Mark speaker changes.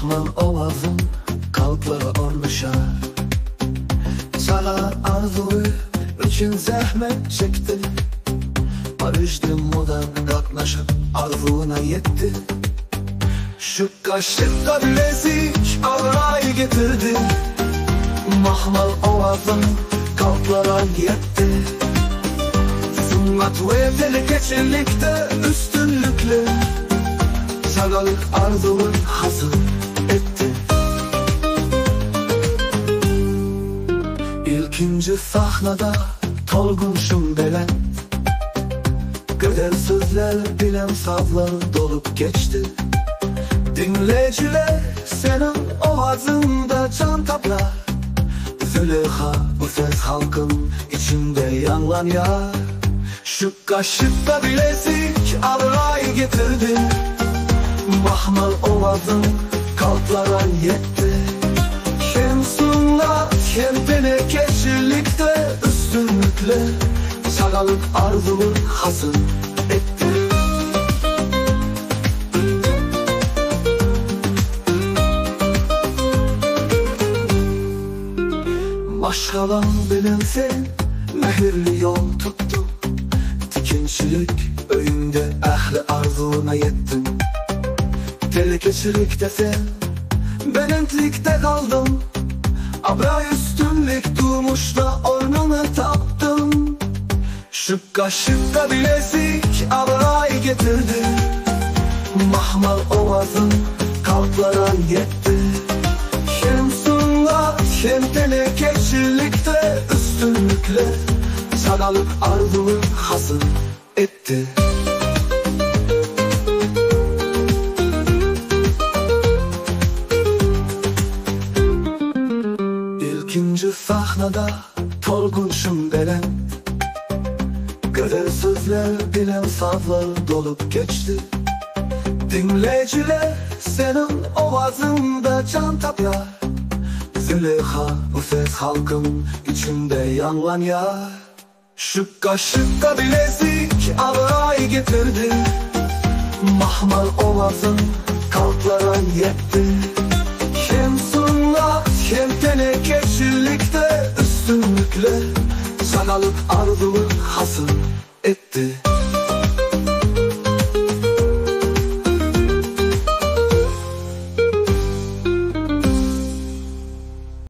Speaker 1: Mahmal ovozim qalblara ormashar. Sana arzuyu uchun zahmat chekdi. Parijda modan qatnashib arzuna yetdi. Shu qashqqa bilezik avray getirdi. Mahmal ovozim qalblara yetti. Sunmat ve tehlikecilikte üstünlükle sagalık arzulun hasıl etti. İlkinci sahnada tolgunşum belen, güzel sözler bilen sazlar dolup geçti. Dinleyiciler senin ovazında can taplar. Züleyha bu ses halkın içinde yanlan yar. Şu kaşıkta bilezik avray getirdi. Mahmal ovazın kalplara yetti. Hem sunlat hem tenekecilikte üstünlükle sagalık arzulun hasıl etti. Başkalan bilinsin mehirli yol tuttu. Dikinçilik öğünde ehli arzuna yettim. Tehlikecilikte sen, ben entlikte kaldım. Abray üstünlük durmuş da ornunu taptım. Şu kaşıkta bilezik abray getirdi. Mahmal ovazın kalplara yetti. Hem sunlat hem tenekecilikte üstünlükle sagalık arzulun hasıl etti. İlkinci sahnada tolgunşum belen, güzel sözler bilen sazlar dolup geçti. Dinleyiciler senin ovazında can tapar. Züleyha bu ses halkın içinde yanlan yar. Şu kaşıkta bilezik avray getirdi. Mahmal ovazın kalplara yetti. Hem sunlat hem tenekecilikte üstünlükle sagalık arzulun hasıl etti.